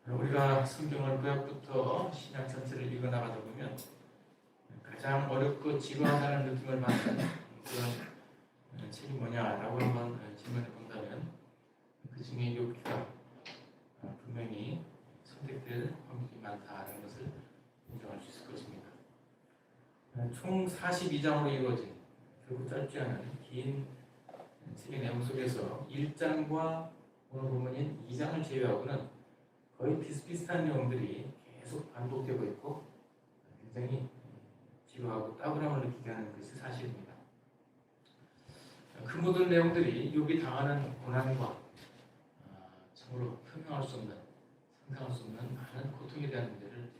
우리가 성경을 구약부터 신약 전체를 읽어나가다 보면 가장 어렵고 지루하다는 느낌을 받는 그런 책이 뭐냐라고 한번 질문해 본다면 그 중에 욥기가 분명히 선택될 확률이 많다는 것을 인정할 수 있을 것입니다. 총 42장으로 이루어진 결국 짧지 않은 긴 책의 내용 속에서 1장과 오늘 본문인 2장을 제외하고는 거의 비슷비슷한 내용들이 계속 반복되고 있고 굉장히 지루하고 따분함을 느끼게 하는 것이 사실입니다. 그 모든 내용들이 욥이 당하는 고난과 참으로 설명할 수 없는, 상상할 수 없는 많은 고통에 대한 문제를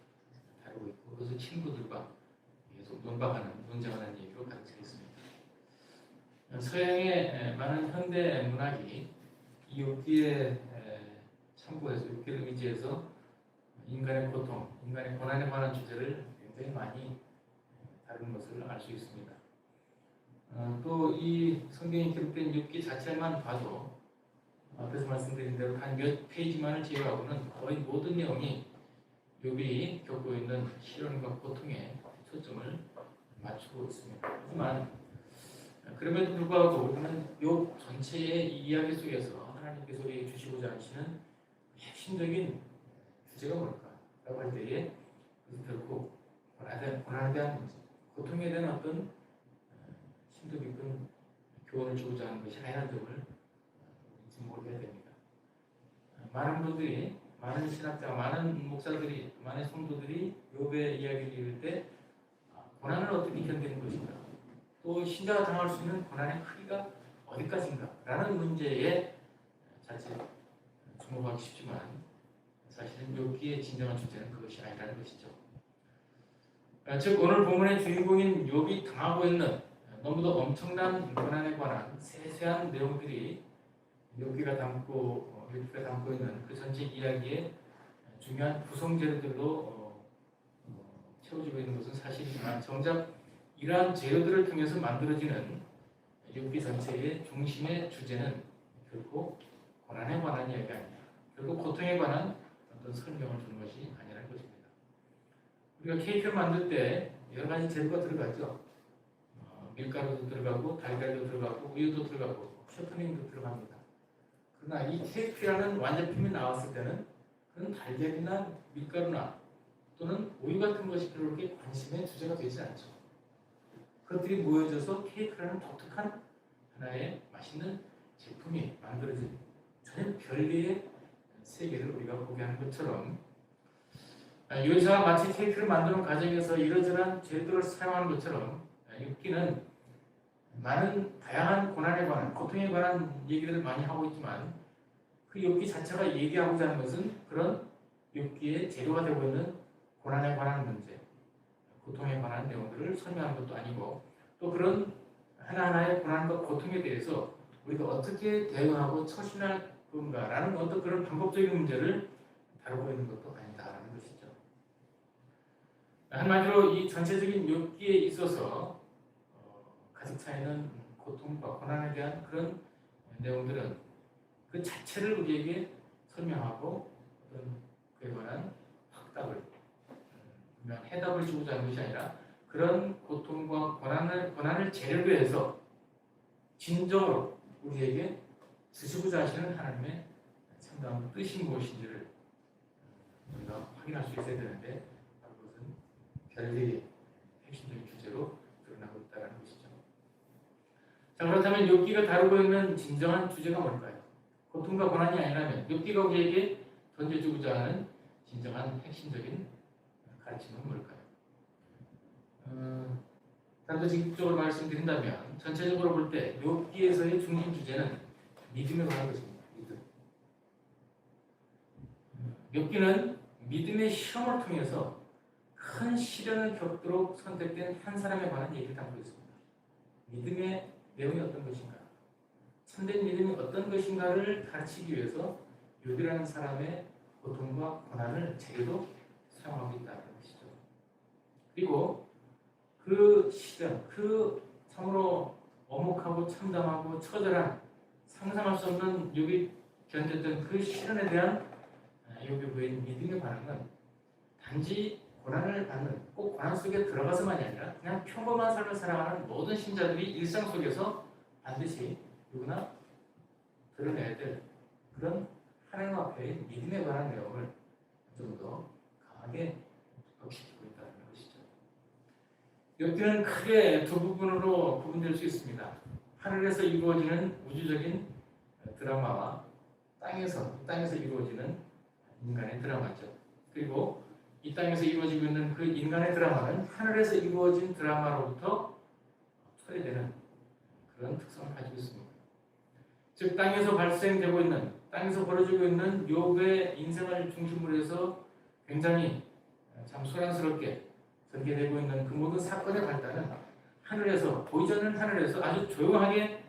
다루고 있고 그것을 친구들과 계속 논박하는, 논쟁하는 얘기로 가득 차 있습니다. 서양의 많은 현대 문학이 이 욥기에 참고해서 욥기를 의지해서 인간의 고통, 인간의 고난에 관한 주제를 굉장히 많이 다루는 것을 알 수 있습니다. 또 이 성경에 기록된 욥기 자체만 봐도 앞에서 말씀드린 대로 한 몇 페이지만을 제외하고는 거의 모든 내용이 욥이 겪고 있는 시련과 고통에 초점을 맞추고 있습니다. 하지만 그럼에도 불구하고 우리는 욥 전체의 이야기 속에서 하나님께서 우리에게 주시고자 하시는 핵심적인 주제가 뭘까라고 할 때에 그것은 결코 고난에 대한 문제, 고통에 대한 어떤 심도 깊은 교훈을 주고자 하는 것이 아니라는 점을 인지를 해야 됩니다. 많은 분들이, 많은 신학자, 많은 목사들이, 많은 성도들이 욥의 이야기를 읽을 때 고난을 어떻게 견디는 것인가, 또 신자가 당할 수 있는 고난의 크기가 어디까지인가 라는 문제에 자칫 주목하기 쉽지만 사실은 욥기의 진정한 주제는 그것이 아니라는 것이죠. 즉 오늘 본문의 주인공인 욥이 당하고 있는 너무도 엄청난 고난에 관한 세세한 내용들이 욥기가 담고 있는 그 전체 이야기의 중요한 구성 재료들로 채워지고 있는 것은 사실이지만 정작 이러한 재료들을 통해서 만들어지는 욥기 전체의 중심의 주제는 결코 고난에 관한 이야기가 아니라 결국 고통에 관한 어떤 설명을 주는 것이 아니라는 것입니다. 우리가 케이크를 만들 때 여러 가지 재료가 들어가죠. 밀가루도 들어가고 달걀도 들어가고 우유도 들어가고 셔터닝도 들어갑니다. 그러나 이 케이크라는 완제품이 나왔을 때는 그런 달걀이나 밀가루나 또는 우유 같은 것이 그렇게 관심의 주제가 되지 않죠. 그것들이 모여져서 케이크라는 독특한 하나의 맛있는 제품이 만들어진 전혀 별개의 세계를 우리가 보게 하는 것처럼 요리사가 마치 케이크를 만드는 과정에서 이러저러한 재료들을 사용하는 것처럼 욥기는 많은 다양한 고난에 관한, 고통에 관한 얘기들을 많이 하고 있지만 그 욥기 자체가 얘기하고자 하는 것은 그런 욥기의 재료가 되고 있는 고난에 관한 문제, 고통에 관한 내용들을 설명하는 것도 아니고 또 그런 하나하나의 고난과 고통에 대해서 우리가 어떻게 대응하고 처신할 건가라는 어떤 그런 방법적인 문제를 다루고 있는 것도 아니다라는 것이죠. 한마디로 이 전체적인 욥기에 있어서 가득 차 있는 고통과 고난에 대한 그런 내용들은 그 자체를 우리에게 설명하고 어떤 그에 관한 확답을, 분명 해답을 주고자 하는 것이 아니라 그런 고통과 고난을 재료로 해서 진정으로 우리에게 주시고자 하시는 하나님의 참다운 뜻이 무엇인지를 우리가 확인할 수 있어야 되는데 그것은 별개의 핵심적인 주제로 드러나고 있다는 것이죠. 자, 그렇다면 욥기가 다루고 있는 진정한 주제가 뭘까요? 고통과 고난이 아니라면 욥기가 우리에게 던져주고자 하는 진정한 핵심적인 가르침은 뭘까요? 단도직입적으로 말씀드린다면 전체적으로 볼 때 욥기에서의 중심 주제는 믿음에 관한 것입니다. 믿음. 욥기는 믿음의 시험을 통해서 큰 시련을 겪도록 선택된 한 사람에 관한 얘기를 담고 있습니다. 믿음의 내용이 어떤 것인가, 참된 믿음이 어떤 것인가를 가르치기 위해서 욥이라는 사람의 고통과 고난을 재료로 사용하고 있다는 것이죠. 그리고 그 시련, 그 참으로 엄혹하고 참담하고 처절한 상상할 수 없는 욥이 견뎠던 그 시련에 대한 욥이 보인 믿음의 반응은 단지 고난을 받는, 꼭 고난 속에 들어가서만이 아니라 그냥 평범한 삶을 살아가는 모든 신자들이 일상 속에서 반드시 누구나 드러내야 될 그런 하나님 앞에 믿음에 관한 내용을 좀 더 강하게 부각시키고 있다는 것이죠. 욥기는 크게 두 부분으로 구분될 수 있습니다. 하늘에서 이루어지는 우주적인 드라마와 땅에서 이루어지는 인간의 드라마죠. 그리고 이 땅에서 이루어지고 있는 그 인간의 드라마는 하늘에서 이루어진 드라마로부터 초래되는 그런 특성을 가지고 있습니다. 즉 땅에서 발생되고 있는, 땅에서 벌어지고 있는 욥의 인생을 중심으로 해서 굉장히 참 소란스럽게 전개되고 있는 그 모든 사건의 발단은 하늘에서, 보이지 않는 하늘에서 아주 조용하게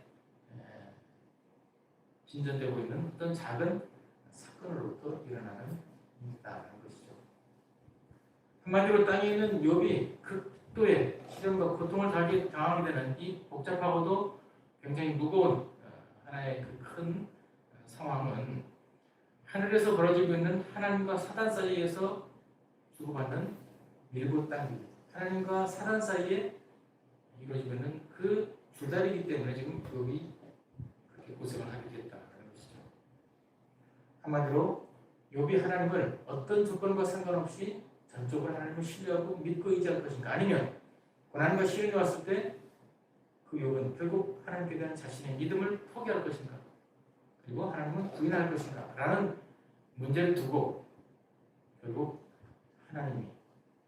진전되고 있는 어떤 작은 사건으로부터 일어나는 일이다라는 것이죠. 한마디로 땅에 있는 욥이 극도의 시련과 고통을 당하게 되는 이 복잡하고도 굉장히 무거운 하나의 그 큰 상황은 하늘에서 벌어지고 있는 하나님과 사단 사이에서 주고받는 밀고 당기기, 하나님과 사단 사이에 이루어지고 있는 그 줄다리기 때문에 지금 욥이 그렇게 고생을 하게 됐다는 것이죠. 한마디로 욥이 하나님을 어떤 조건과 상관없이 전적으로 하나님을 신뢰하고 믿고 의지할 것인가, 아니면 고난과 시련이 왔을 때 그 욥은 결국 하나님께 대한 자신의 믿음을 포기할 것인가, 그리고 하나님을 부인할 것인가 라는 문제를 두고 결국 하나님이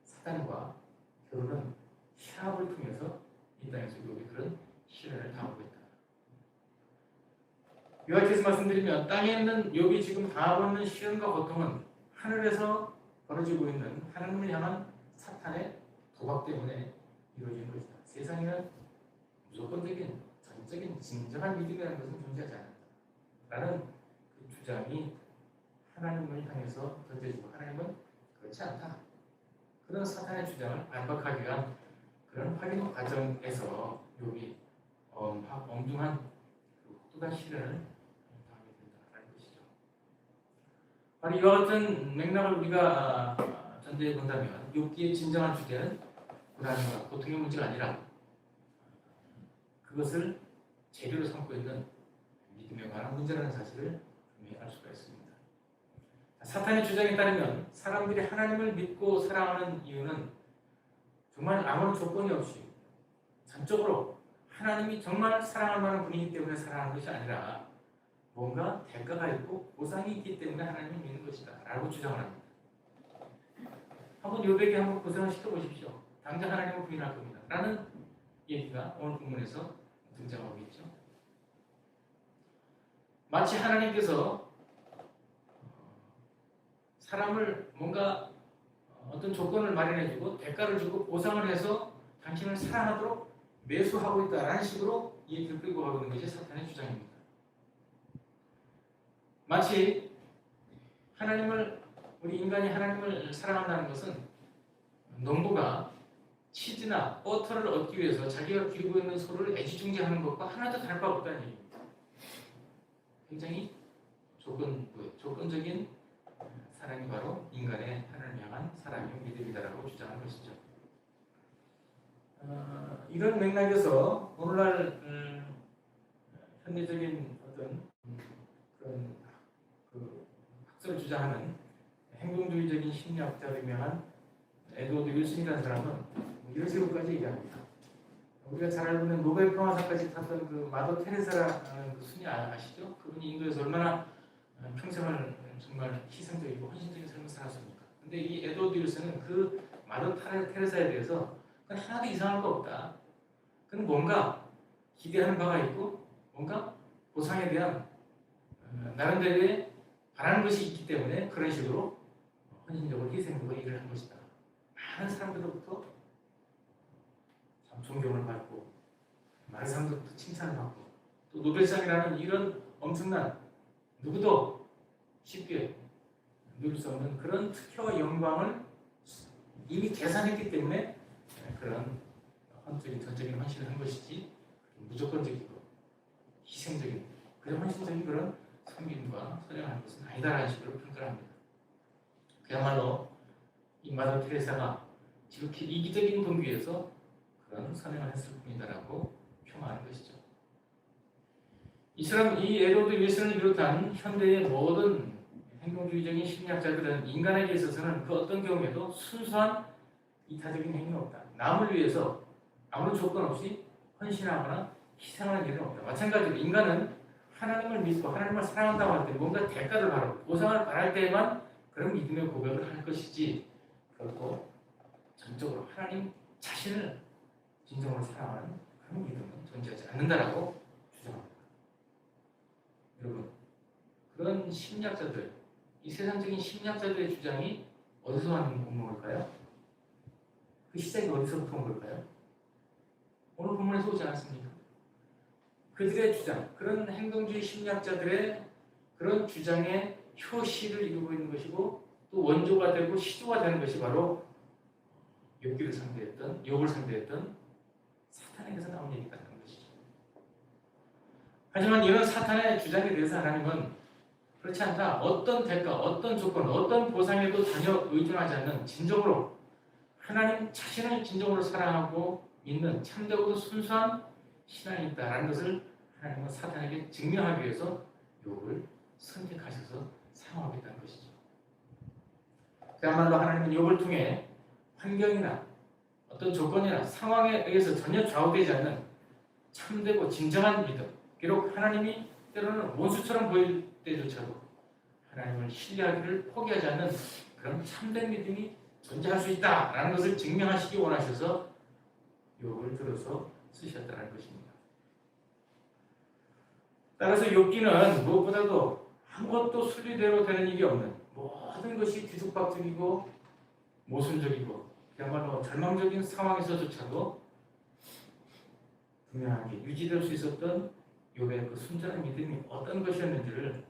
사단과 결혼은 시합을 통해서 이 땅에서 욥이 그런 시련을 당하고 있다. 요약해서 말씀드리면 땅에 있는 욥이 지금 당하고 있는 시련과 고통은 하늘에서 벌어지고 있는 하나님을 향한 사탄의 도박 때문에 이루어진 것이다. 세상에는 무조건적인, 전적인, 진정한 믿음이라는 것은 존재하지 않는다 라는 그 주장이 하나님을 향해서 던져지고, 하나님은 그렇지 않다, 그런 사탄의 주장을 반박하기 위한 그런 확인 과정에서 욥이 엄중한 혹독한 시련을 당하게 된다는 것이죠. 바로 이와 같은 맥락을 우리가 전제해 본다면 욥기의 진정한 주제는 고난과 고통의 문제가 아니라 그것을 재료로 삼고 있는 믿음에 관한 문제라는 사실을 분명히 알 수가 있습니다. 사탄의 주장에 따르면 사람들이 하나님을 믿고 사랑하는 이유는 정말 아무런 조건이 없이 전적으로 하나님이 정말 사랑할 만한 분이기 때문에 사랑하는 것이 아니라 뭔가 대가가 있고 보상이 있기 때문에 하나님을 믿는 것이다 라고 주장을 합니다. 한번 욥에게 한번 고생을 시켜보십시오. 당장 하나님을 부인할 겁니다 라는 얘기가 오늘 본문에서 등장하고 있죠. 마치 하나님께서 사람을 뭔가 어떤 조건을 마련해주고 대가를 주고 보상을 해서 당신을 사랑하도록 매수하고 있다라는 식으로 얘기를 끌고 가고 있는 것이 사탄의 주장입니다. 마치 우리 인간이 하나님을 사랑한다는 것은 농부가 치즈나 버터를 얻기 위해서 자기가 기르고 있는 소를 애지중지하는 것과 하나도 다를 바 없다는 얘기입니다. 굉장히 조건적인 사랑이 바로 인간의 하나님을 향한 사랑의 믿음이다라고 주장하는 것이죠. 이런 맥락에서 오늘날 현대적인 어떤 그런 학설을 주장하는 행동주의적인 심리학자로 유명한 에드워드 윌슨이라는 사람은 이런 식으로까지 얘기합니다. 우리가 잘 알고 있는 노벨 평화상까지 탔던 그 마더 테레사라는 그 순위 아시죠? 그분이 인도에서 얼마나 평생을 정말 희생적이고 헌신적인 삶을 살았습니까? 근데 이 에드워드 윌슨은 그 마더 테레사에 대해서 그건 하나도 이상할 거 없다. 그는 뭔가 기대하는 바가 있고 뭔가 보상에 대한 나름대로의 바라는 것이 있기 때문에 그런 식으로 헌신적으로 희생적으로 일을 한 것이다. 많은 사람들로부터 참 존경을 받고 많은 사람들로부터 칭찬을 받고 또 노벨상이라는 이런 엄청난 누구도 쉽게 누릴 수 없는 그런 특혜와 영광을 이미 계산했기 때문에 그런 전적인 헌신을 한 것이지 무조건적이고 희생적인 그런 헌신적인 그런 섬김과 선행하는 것은 아니다라는 식으로 평가합니다. 그야말로 이 마더 테레사가 지극히 이기적인 동기에서 그런 선행을 했을 뿐이다라고 표명하는 것이죠. 이 에드워드 윌슨을 비롯한 현대의 모든 행동주의적인 심리학자들은 인간에게 있어서는 그 어떤 경우에도 순수한 이타적인 행위는 없다. 남을 위해서 아무런 조건 없이 헌신하거나 희생하는 일은 없다. 마찬가지로 인간은 하나님을 믿고 하나님을 사랑한다고 할 때 뭔가 대가를 바라고 보상을 바랄 때에만 그런 믿음의 고백을 할 것이지, 그렇고 전적으로 하나님 자신을 진정으로 사랑하는 그런 믿음은 존재하지 않는다라고 주장합니다. 여러분, 그런 심리학자들, 이 세상적인 심리학자들의 주장이 어디서 온 걸까요? 그 시작이 어디서부터 온 걸까요? 오늘 본문에서 오지 않았습니까? 그들의 주장, 그런 행동주의 심리학자들의 그런 주장의 효시를 이루고 있는 것이고 또 원조가 되고 시조가 되는 것이 바로 욥을 상대했던 사탄에게서 나온 얘기 같은 것이죠. 하지만 이런 사탄의 주장에 대해서 하나님은 그렇지 않다. 어떤 대가, 어떤 조건, 어떤 보상에도 전혀 의존하지 않는 진정으로 하나님 자신을 진정으로 사랑하고 믿는 참되고도 순수한 신앙이 있다라는 것을 하나님은 사탄에게 증명하기 위해서 욥을 선택하셔서 사용하겠다는 것이죠. 그야말로 하나님은 욥을 통해 환경이나 어떤 조건이나 상황에 의해서 전혀 좌우되지 않는 참되고 진정한 믿음, 비록 하나님이 때로는 원수처럼 보일 때조차도 하나님을 신뢰하기를 포기하지 않는 그런 참된 믿음이 존재할 수 있다라는 것을 증명하시기 원하셔서 욥을 들어서 쓰셨다는 것입니다. 따라서 욥기는 무엇보다도 아무것도 순리대로 되는 일이 없는 모든 것이 뒤죽박죽이고 모순적이고 그야말로 절망적인 상황에서조차도 분명하게 유지될 수 있었던 욥의 그 순전한 믿음이 어떤 것이었는지를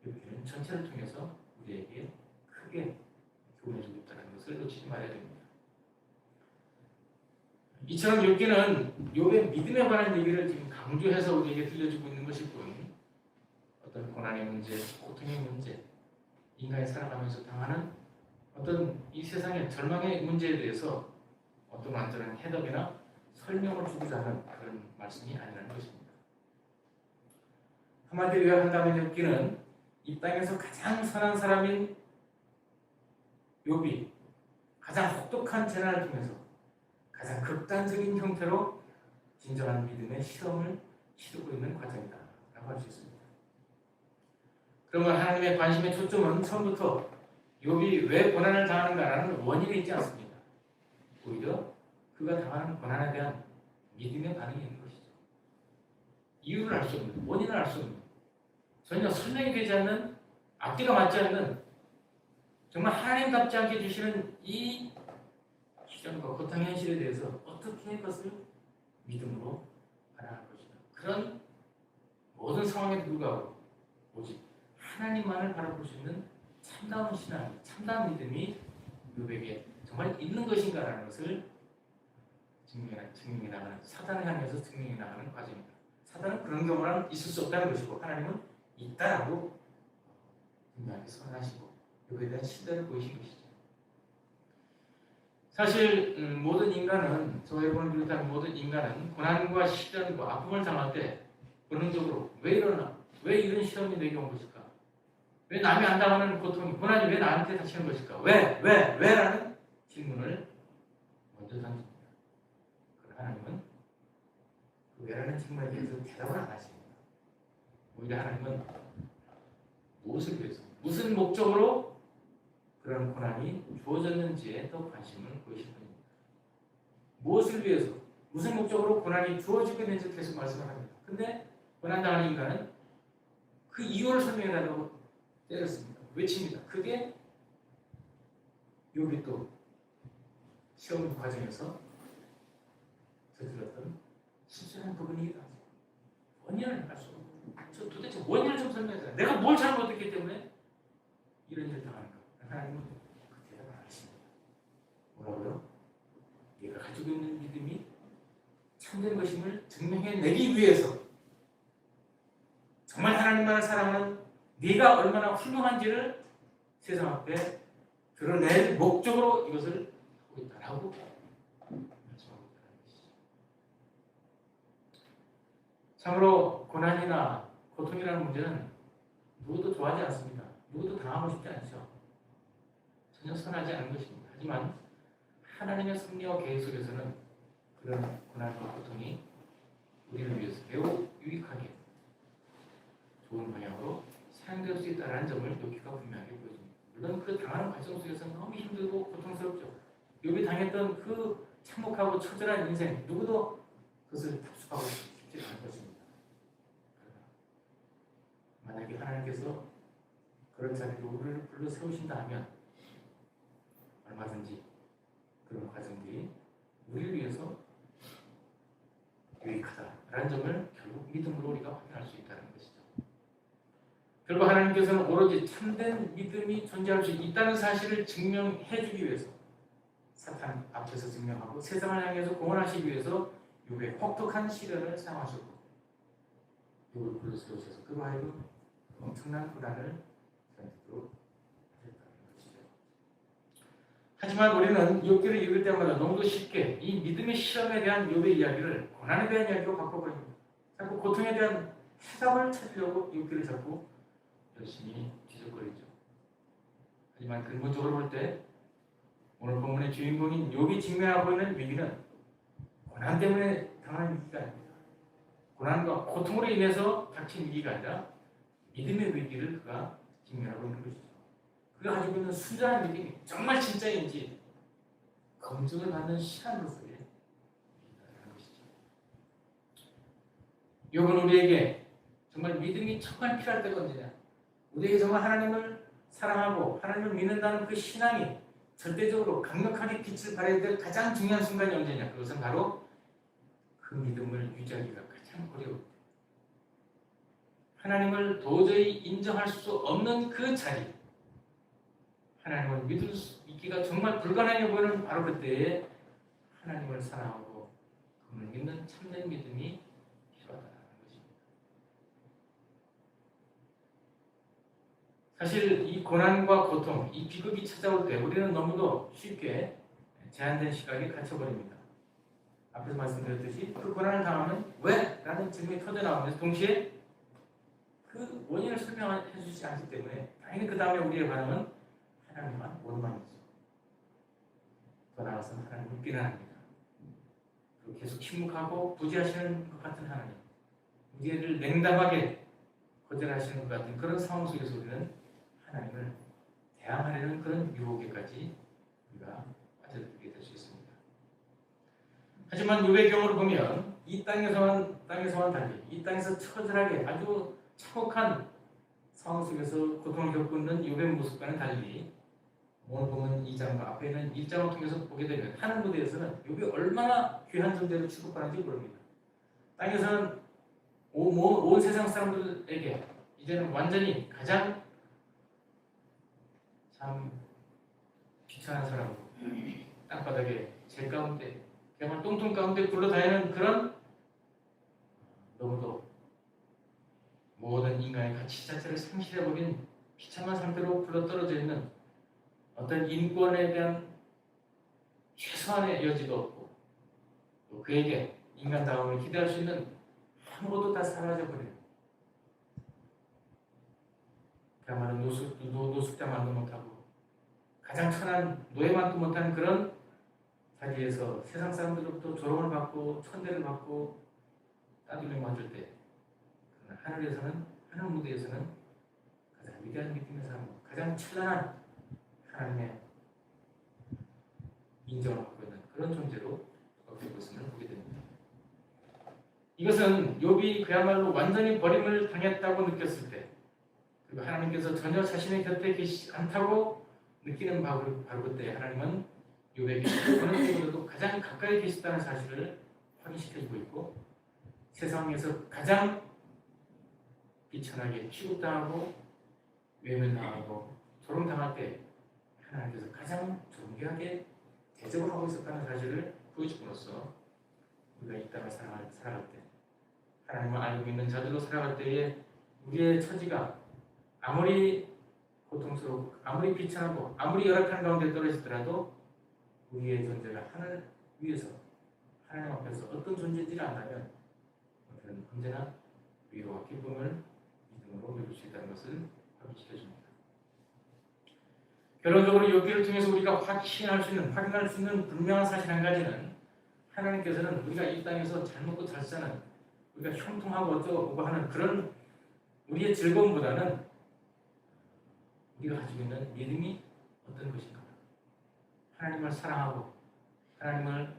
욥기는 전체를 통해서 우리에게 크게 교훈해주고 있다는 것을 놓치지 말아야 됩니다. 이처럼 욥기는 욥의 믿음에 관한 얘기를 지금 강조해서 우리에게 들려주고 있는 것일 뿐 어떤 고난의 문제, 고통의 문제, 인간이 살아가면서 당하는 어떤 이 세상의 절망의 문제에 대해서 어떤 완전한 해답이나 설명을 주고자 하는 그런 말씀이 아니라는 것입니다. 한마디로 요약한다면 욥기는 이 땅에서 가장 선한 사람인 욥이 가장 혹독한 재난을 통해서 가장 극단적인 형태로 진정한 믿음의 실험을 치르고 있는 과정이다 라고 할 수 있습니다. 그러면 하나님의 관심의 초점은 처음부터 욥이 왜 고난을 당하는가라는 원인에 있지 않습니다. 오히려 그가 당하는 고난에 대한 믿음의 반응이 있는 것이죠. 이유를 알 수 없는, 원인을 알 수 없는, 전혀 설명이 되지 않는, 앞뒤가 맞지 않는 정말 하나님답지 않게 주시는 이 시련과 고통의 현실에 대해서 어떻게 그것을 믿음으로 바라볼 것인가. 그런 모든 상황에 불구하고 오직 하나님만을 바라볼 수 있는 참다운 신앙, 참다운 믿음이 욥에게 정말 있는 것인가라는 것을 증명해 나가는, 사단을 향해서 증명해 나가는 과정입니다. 사단은 그런 경우는 있을 수 없다는 것이고 하나님은 있다라고 분명하게 선언하시고 욥에 대한 신뢰를 보이신 것이죠. 사실 모든 인간은, 저 여러분을 비롯한 모든 인간은 고난과 시련과 아픔을 당할 때 본능적으로 왜 이런 시험이 내게 온 것일까? 왜 남이 안 당하는 고통이, 고난이 왜 나한테 닥치는 것일까? 왜라는 질문을 먼저 던집니다. 그러나 하나님은 그 왜라는 질문에 대해서 대답을 안 하십니다. 오히려 하나님은 무엇을 위해서, 무슨 목적으로 그런 고난이 주어졌는지에 더 관심을 보이실 겁니다. 무엇을 위해서, 무슨 목적으로 고난이 주어지게 되는지 계속 말씀을 합니다. 근데 고난당하는 인간은 그 이유를 설명해달라고 때렸습니다. 외칩니다. 그게 욥이 또 시험 과정에서 저질렀던 실수한 부분이기도 하죠. 원인을 알 수 없고, 저 도대체 원인을 좀 설명해줘요. 내가 뭘 잘못했기 때문에 이런 일을 당하는가? 하나님은 그 대답을 안 하십니다. 뭐라고요? 네가 가지고 있는 믿음이 참된 것임을 증명해내기 위해서 정말 하나님만을 사랑하는 네가 얼마나 훌륭한지를 세상 앞에 드러낼 목적으로 이것을 하고 있다라고 말씀하고 있다는 것이죠. 참으로 고난이나 고통이라는 문제는 누구도 좋아하지 않습니다. 누구도 당하고 싶지 않죠. 전혀 선하지 않은 것입니다. 하지만 하나님의 섭리와 계획 속에서는 그런 고난과 고통이 우리를 위해서 매우 유익하게 좋은 방향으로 사용될 수 있다는 점을 욥기가 분명하게 보여줍니다. 물론 그 당하는 과정 속에서 너무 힘들고 고통스럽죠. 욥이 당했던 그 참혹하고 처절한 인생 누구도 그것을 답습하고 싶지 않을 것입니다. 만약에 하나님께서 그런 자리로 우리를 불러 세우신다 하면 얼마든지 그런 과정들이 우리를 위해서 유익하다라는 점을 결국 믿음으로 우리가 확인할 수 있다는 것이죠. 결국 하나님께서는 오로지 참된 믿음이 존재할 수 있다는 사실을 증명해 주기 위해서 사탄 앞에서 증명하고 세상을 향해서 공언하시기 위해서 욥의 혹독한 시련을 사용하셨고 욥을 불러 세우셔서 그로 하여금 엄청난 고난을 견디도록 하셨다는 것이죠. 하지만 우리는 욥기를 읽을 때마다 너무도 쉽게 이 믿음의 시험에 대한 욥의 이야기를 고난에 대한 이야기로 바꿔버립니다. 자꾸 고통에 대한 해답을 찾으려고 욥기를 자꾸 열심히 뒤적거리죠. 하지만 근본적으로 볼 때 오늘 본문의 주인공인 욥이 직면하고 있는 위기는 고난 때문에 당하는 위기가 아닙니다. 고난과 고통으로 인해서 닥친 위기가 아니라 믿음의 위기를 그가 직면하고 있는 것이죠. 그가 가지고 있는 순전한 믿음이 정말 진짜인지 검증을 받는 시간으로서의 위기라는 것이죠. 욥은 우리에게 정말 믿음이 정말 필요할 때가 언제냐? 우리에게 정말 하나님을 사랑하고 하나님을 믿는다는 그 신앙이 절대적으로 강력하게 빛을 발해야 될 가장 중요한 순간이 언제냐? 그것은 바로 그 믿음을 유지하기가 가장 어려울 때, 하나님을 도저히 인정할 수 없는 그 자리, 하나님을 믿기가 정말 불가능해 보이는 바로 그때에 하나님을 사랑하고 그분을 믿는 참된 믿음이 필요하다는 것입니다. 사실 이 고난과 고통, 이 비극이 찾아올 때 우리는 너무도 쉽게 제한된 시각에 갇혀버립니다. 앞에서 말씀드렸듯이 그 고난을 당하면 왜? 라는 질문이 터져나오면서 동시에 그 원인을 설명해 주지 않기 때문에 당연히 그 다음에 우리의 반응은 하나님만 원망이죠. 더 나아가서는 하나님을 비난합니다. 그리고 계속 침묵하고 부지하시는 것 같은 하나님, 우리를 냉담하게 거절하시는 것 같은 그런 상황 속에서 우리는 하나님을 대항하려는 그런 유혹에까지 우리가 빠져들게 될 수 있습니다. 하지만 욥의 경우를 보면 이 땅에서만 달리 이 땅에서 처절하게 아주 참혹한 상황 속에서 고통을 겪고 있는 욥의 모습과는 달리 오늘 보면 2장과 앞에 있는 1장을 통해서 보게 되면 하늘 무대에서는 욥이 얼마나 귀한 존재로 취급하는지 모릅니다. 땅에서는 온 세상 사람들에게 이제는 완전히 가장 참 비천한 사람으로 땅바닥에 제 가운데 그야말로 똥통 가운데 굴러다니는 그런 너무도 모든 인간의 가치 자체를 상실해버린 비참한 상태로 굴러떨어져 있는 어떤 인권에 대한 최소한의 여지도 없고 또 그에게 인간다움을 기대할 수 있는 아무것도 다 사라져버려요. 그야말로 노숙자만도 못하고 가장 천한 노예만도 못하는 그런 자리에서 세상 사람들로부터 조롱을 받고 천대를 받고 따돌림 맞을 때 하늘에서는 하늘 무대에서는 가장 위대한 믿음의 사람, 가장 찬란한 하나님의 인정을 받고 있는 그런 존재로 되고 있음을 보게 됩니다. 이것은 욥이 그야말로 완전히 버림을 당했다고 느꼈을 때, 그리고 하나님께서 전혀 자신의 곁에 계시지 않다고 느끼는 바로 그때 하나님은 욥에게 어느 때보다도 가장 가까이 계시다는 사실을 확인시켜주고 있고, 세상에서 가장 비천하게 취급당하고 외면당하고 조롱당할 때 하나님께서 가장 존귀하게 대접을 하고 있었다는 사실을 보여줌으로써 우리가 이 땅을 살아갈 때, 하나님을 알고 있는 자들로 살아갈 때에 우리의 처지가 아무리 고통스럽고 아무리 비천하고 아무리 열악한 가운데 떨어지더라도 우리의 존재가 하늘 위에서 하나님 앞에서 어떤 존재인지를 안다면 우리는 언제나 위로와 기쁨을 믿음으로 이룰 수 있다는 것을 확인시켜줍니다. 결론적으로 욥기를 통해서 우리가 확신할 수 있는 분명한 사실 한 가지는 하나님께서는 우리가 이 땅에서 잘 먹고 잘 사는 우리가 형통하고 어쩌고 하는 그런 우리의 즐거움보다는 우리가 가지고 있는 믿음이 어떤 것인가, 하나님을 사랑하고 하나님을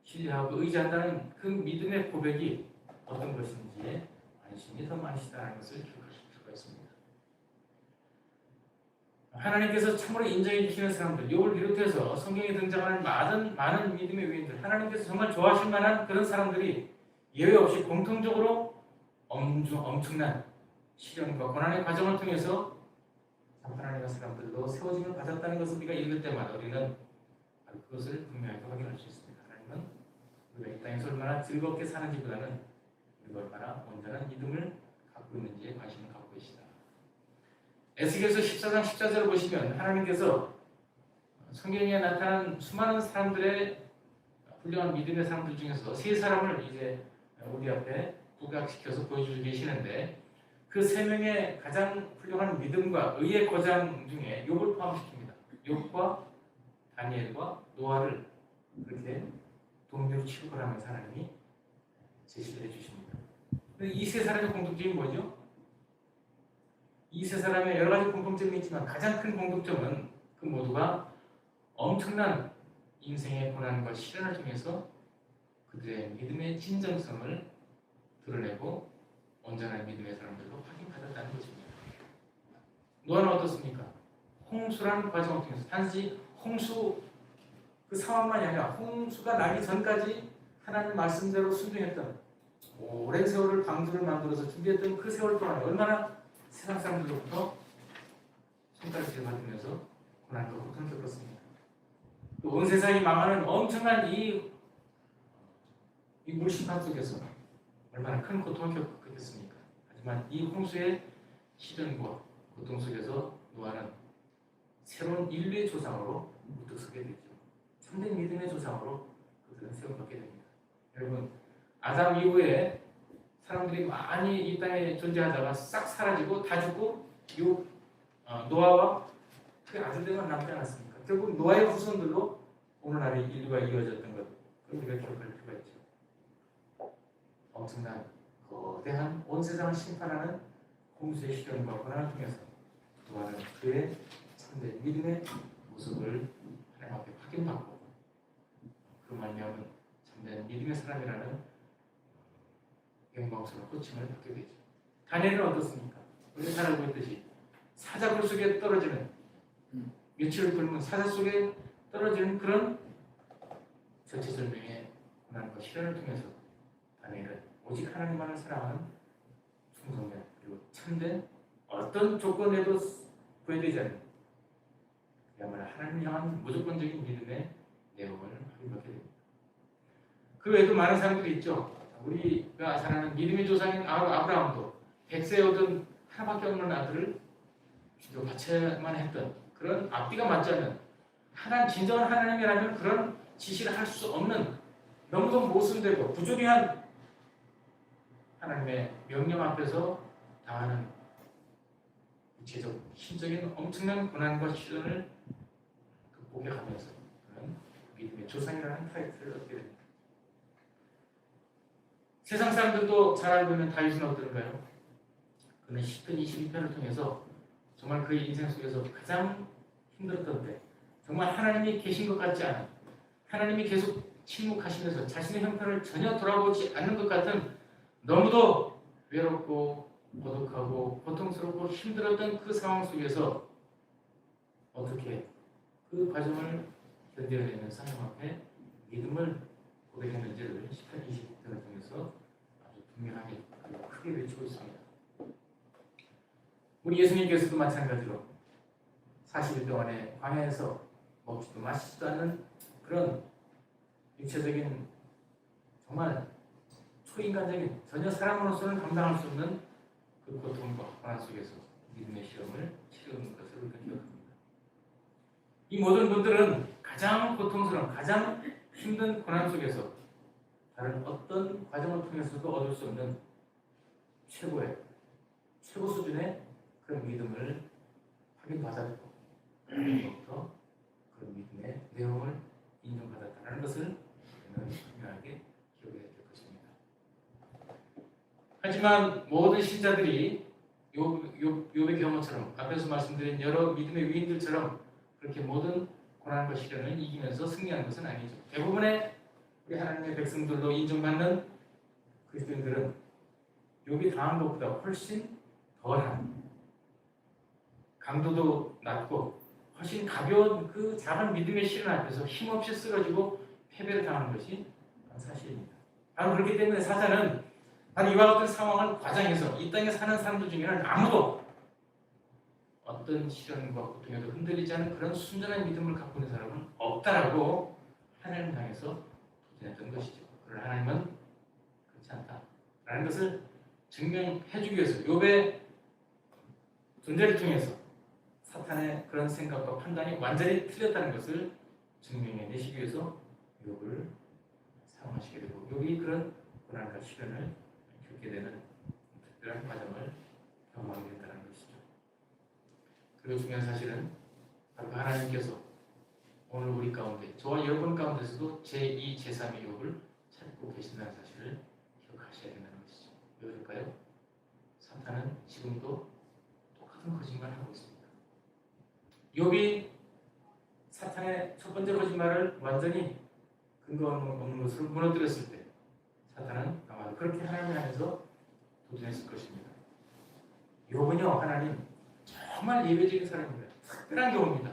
신뢰하고 의지한다는 그 믿음의 고백이 어떤 것인지에 관심이 더 많으시다는 것을 기억하실 필요가 있습니다. 하나님께서 참으로 인정해 주시는 사람들, 욥을 비롯해서 성경에 등장하는 많은 믿음의 위인들, 하나님께서 정말 좋아하실 만한 그런 사람들이 예외 없이 공통적으로 엄청난 시련과 고난의 과정을 통해서 하나님의 사람들도 세워짐을 받았다는 것을 우리가 읽을 때마다 우리는 그것을 분명하게 확인할 수 있습니다. 하나님은 우리가 이 땅에서 얼마나 즐겁게 사는지보다는 우리가 얼마나 온전한 믿음을 갖고 있는지에 관심을 갖고 계시다. 에스겔서 14장 14절을 보시면 하나님께서 성경에 나타난 수많은 사람들의 훌륭한 믿음의 사람들 중에서 세 사람을 이제 우리 앞에 부각시켜서 보여주고 계시는데 그 세 명의 가장 훌륭한 믿음과 의의 거장 중에 욥을 포함시킵니다. 욥과 다니엘과 노아를 그렇게 동료로 취급하라면서 하나님이 제시를 해주십니다. 이 세 사람의 공통점이 뭐죠? 이 세 사람의 여러 가지 공통점이 있지만 가장 큰 공통점은 그 모두가 엄청난 인생의 고난과 시련을 통해서 그들의 믿음의 진정성을 드러내고 온전한 믿음의 사람들로 확인받았다는 것입니다. 노아는 어떻습니까? 홍수라는 과정을 통해서 단지 홍수 그 상황만이 아니라 홍수가 나기 전까지 하나님 말씀대로 순종했던 오랜 세월을 방주를 만들어서 준비했던 그 세월 동안 얼마나 세상 사람들로부터 손가락질을 받으면서 고난과 고통을 겪었습니다. 또 온 세상이 망하는 엄청난 이 물심판 속에서 얼마나 큰 고통을 겪었겠습니까? 하지만 이 홍수의 시련과 고통 속에서 노아는 새로운 인류의 조상으로 우뚝 서게 되죠. 참된 믿음의 조상으로 그들은 세워받게 됩니다. 여러분, 아담 이후에 사람들이 많이 이 땅에 존재하다가 싹 사라지고 다 죽고 노아와 그 아들들만 남지 않았습니까? 결국 노아의 후손들로 오늘날의 인류가 이어졌던 것, 그걸 우리가 기억할 필요가 있죠. 엄청난 거대한 온 세상을 심판하는 홍수의 시련과 고난을 통해서 노아는 그의 참된 믿음의 모습을 하나님 앞에 확인받고 그 말미암은 참된 믿음의 사람이라는 영광스러운 호칭을 받게 되죠. 다니엘은 어떻습니까? 우리 잘 알고 있듯이 사자굴 속에 떨어지는 며칠을 굶은 사자 속에 떨어지는 그런 절체절명의 고난과 시련을 통해서 다니엘은 오직 하나님만을 사랑하는 충성된 그리고 참된 어떤 조건에도 구애되지 않는 그야말로 하나님을 향한 무조건적인 믿음의 내용을 확인받게 됩니다. 그 외에도 많은 사람들이 있죠. 우리가 잘 아는 믿음의 조상인 아브라함도 100세에 얻은 하나밖에 없는 아들을 기도 바쳐야만 했던 그런 앞뒤가 맞지 않는 진정한 하나님이라면 그런 지시를 할 수 없는 너무도 모순되고 부조리한 하나님의 명령 앞에서 당하는 구체적, 심적인 엄청난 고난과 시련을 극복해가면서 그런 믿음의 조상이라는 타이틀을 얻게 됩니다. 세상 사람들도 잘 알고 있는 다윗은 어떤가요? 그는 10편 22편을 통해서 정말 그의 인생 속에서 가장 힘들었던 때, 정말 하나님이 계신 것 같지 않은, 하나님이 계속 침묵하시면서 자신의 형편을 전혀 돌아보지 않는 것 같은 너무도 외롭고 고독하고 고통스럽고 힘들었던 그 상황 속에서 어떻게 그 과정을 견뎌내면서 하나님 앞에 믿음을 고백했는지를 10편 20편을 통해서 아주 분명하게 크게 외치고 있습니다. 우리 예수님께서도 마찬가지로 40일 동안에 광야에서 먹지도 마시지도 않는 그런 육체적인 정말 초인간적인 전혀 사람으로서는 감당할 수 없는 그 고통과 고난 속에서 믿음의 시험을 치르는 것을 이 모든 분들은 가장 고통스러운, 가장 힘든 고난 속에서 다른 어떤 과정을 통해서도 얻을 수 없는 최고 수준의 그런 믿음을 확인받았고 하나님으로부터 그런 믿음의 내용을 인정받았다는 것을 우리는 분명하게 기억해야 될 것입니다. 하지만 모든 신자들이 욥의 경험처럼 앞에서 말씀드린 여러 믿음의 위인들처럼 그렇게 모든 고난과 시련을 이기면서 승리하는 것은 아니죠. 대부분의 우리 하나님의 백성들로 인정받는 그리스도인들은 욥이 당한 것보다 훨씬 덜한 강도도 낮고 훨씬 가벼운 그 작은 믿음의 시련 앞에서 힘없이 쓰러지고 패배를 당하는 것이 사실입니다. 바로 그렇기 때문에 사자는 바로 이와 같은 상황을 과장해서 이 땅에 사는 사람들 중에는 아무도 어떤 시련과 고통에도 흔들리지 않은 그런 순전한 믿음을 갖고 있는 사람은 없다라고 하나님을 향해서 도전했던 것이죠. 그러나 하나님은 그렇지 않다라는 것을 증명해주기 위해서 욥의 존재를 통해서 사탄의 그런 생각과 판단이 완전히 틀렸다는 것을 증명해내시기 위해서 욥을 사용하시게 되고 욥이 그런 고난과 시련을 겪게 되는 특별한 과정을 경험하게 된다는 것이죠. 그리고 중요한 사실은 바로 하나님께서 오늘 우리 가운데 저와 여러분 가운데서도 제2, 제3의 욥을 찾고 계신다는 사실을 기억하셔야 된다는 것이죠. 왜 그럴까요? 사탄은 지금도 똑같은 거짓말을 하고 있습니다. 욥이 사탄의 첫 번째 거짓말을 완전히 근거 없는 것으로 무너뜨렸을 때 사탄은 아마도 그렇게 하나님을 향해서 도전했을 것입니다. 욥은요, 하나님 정말 예외적인 사람입니다. 특별한 경우입니다.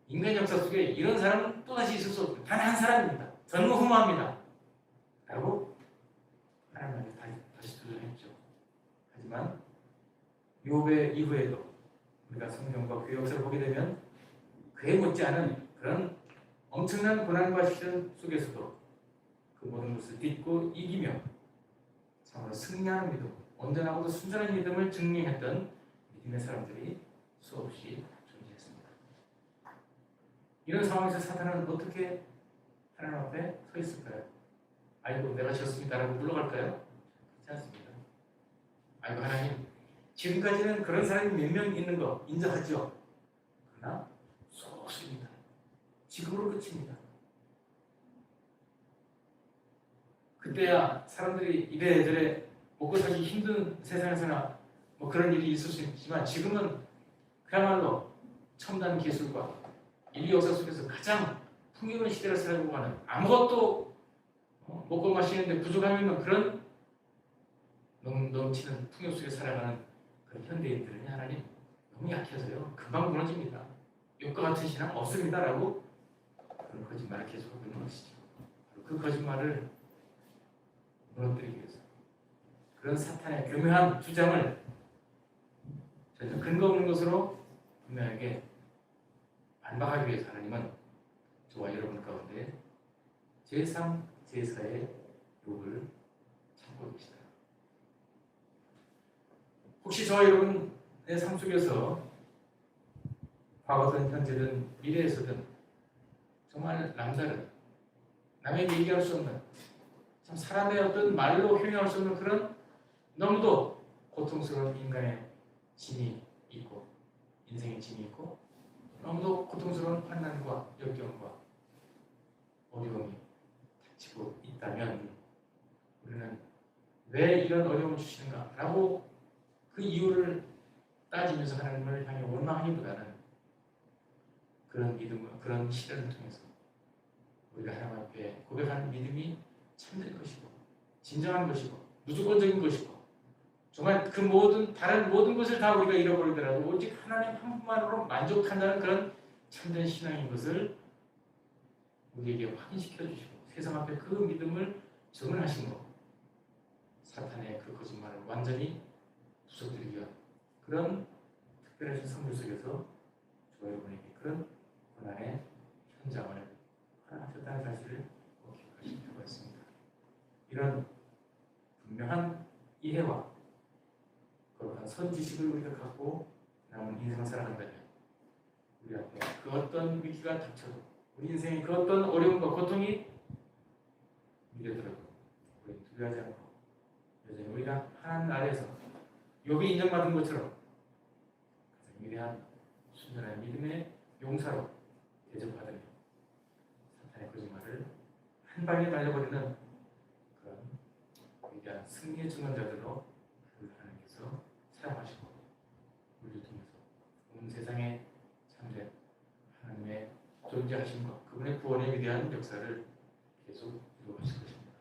인간 역사 속에 이런 사람은 또다시 있을 수 없고 단 한 사람입니다. 전무후무합니다. 라고 하나님한테 다시 도전했죠. 하지만 욥의 이후에도 우리가 성경과 그 역사를 보게 되면 그에 못지않은 그런 엄청난 고난과 시련 속에서도 그 모든 것을 딛고 이기며 참으로 승리하는 믿음, 온전하고도 순전한 믿음을 증명했던 믿음의 사람들이 수없이 존재했습니다. 이런 상황에서 사탄은 어떻게 하나님 앞에 서 있을까요? 아이고 내가 졌습니다라고 물러갈까요? 그렇지 않습니다. 아이고 하나님 지금까지는 그런 사람이 몇 명 있는 거 인정하죠. 그러나 소수입니다. 지금으로 끝입니다. 그때야 사람들이 이래저래 먹고 살기 힘든 세상에서나 뭐 그런 일이 있을 수 있지만 지금은 그야말로 첨단 기술과 인류 역사 속에서 가장 풍요로운 시대를 살고 가는 아무것도 먹고 마시는데 부족함이 없는 그런 넘치는 풍요 속에 살아가는 그런 현대인들은 하나님 너무 약해서요 금방 무너집니다. 욥과 같은 신앙 없습니다라고 그런 거짓말을 계속하고 있는 것이죠. 그 거짓말을 무너뜨리기 위해서 그런 사탄의 교묘한 주장을 전혀 근거 없는 것으로 분명하게 반박하기 위해서 하나님은 저와 여러분 가운데 제3, 제4의 욥을 참고 계시다. 혹시 저와 여러분의 삶 속에서 과거든 현재든 미래에서든 정말 남다른 남에게 얘기할 수 없는 참 사람의 어떤 말로 표현할 수 없는 그런 너무도 고통스러운 인간의 짐이 있고 인생의 짐이 있고 너무도 고통스러운 환난과 역경과 어려움이 닥치고 있다면 우리는 왜 이런 어려움을 주시는가 라고 그 이유를 따지면서 하나님을 향해 원망하기보다는 그런 믿음, 그런 시련을 통해서 우리가 하나님 앞에 고백하는 믿음이 참된 것이고 진정한 것이고 무조건적인 것이고 정말 그 모든 다른 모든 것을 다 우리가 잃어버리더라도 오직 하나님 한 분만으로 만족한다는 그런 참된 신앙인 것을 우리에게 확인시켜 주시고 세상 앞에 그 믿음을 증언하심으로 사탄의 그 거짓말을 완전히 부숴드리기 위한 그런 특별하신 선물 속에서 저와 여러분에게 그런 고난의 현장을 허락하셨다는 사실을 꼭 기억하실 필요가 있습니다. 이런 분명한 이해와 거룩한 선지식을 우리가 갖고 남은 인생을 살아간다면 우리 앞에 그 어떤 위기가 닥쳐도 우리 인생의 그 어떤 어려움과 고통이 밀려들어도 우리 두려워하지 않고 여전히 우리가 하나님 아래에서 욥이 인정받은 것처럼 가장 위대한 순전한 믿음의 용사로 대접받으며 사탄의 거짓말을 한 방에 날려버리는 그런 위대한 승리의 증언자들로 우리 하나님께서 사용하시고 우리를 통해서 온 세상에 참된 하나님의 존재하심과 그분의 구원의 위대한 역사를 계속 이루어가실 것입니다.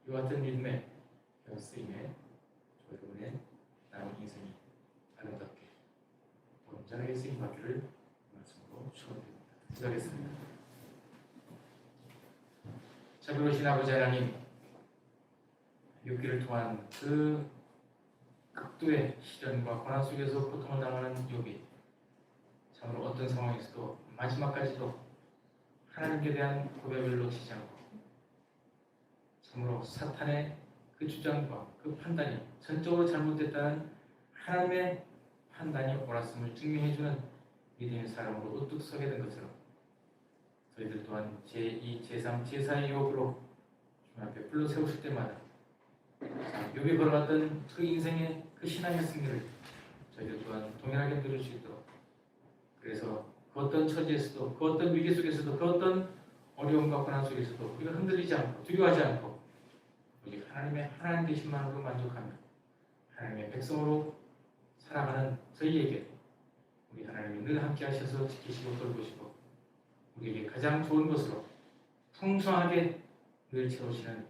이와 같은 믿음의 쓰임에 여러분의 남은 인생이 아름답게 온전하게 쓰임받기를 말씀으로 축원드립니다. 기도하겠습니다. 자비로우신 아버지 하나님, 욥기를 통한 그 극도의 시련과 고난 속에서 고통을 당하는 욥이 참으로 어떤 상황에서도 마지막까지도 하나님께 대한 고백을 놓치지 않고 참으로 사탄의 그 주장과 그 판단이 전적으로 잘못됐다는 하나님의 판단이 옳았음을 증명해주는 믿음의 사람으로 우뚝 서게 된 것처럼 저희들 또한 제2, 제3, 제4의 욥으로 주님 앞에 불러 세우실 때마다 욥이 걸어갔던 그 인생의 그 신앙의 승리를 저희들 또한 동일하게 누릴 수 있도록, 그래서 그 어떤 처지에서도 그 어떤 위기 속에서도 그 어떤 어려움과 고난 속에서도 우리가 흔들리지 않고 두려워하지 않고 오직 하나님의 하나님 되심만으로 만족하며 하나님의 백성으로 살아가는 저희에게 우리 하나님이 늘 함께 하셔서 지키시고 돌보시고 우리에게 가장 좋은 것으로 풍성하게 늘 채우시는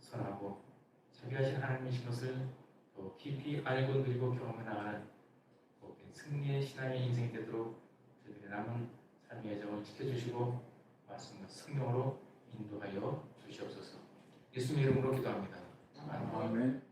선하고 자비하신 하나님이신 것을 더 깊이 알고 누리고 경험해 나가는 복된 승리의 신앙의 인생이 되도록 저희들의 남은 삶의 여정을 지켜주시고 말씀과 성령으로 인도하여 주시옵소서. 예수님 이름으로 기도합니다. 아멘.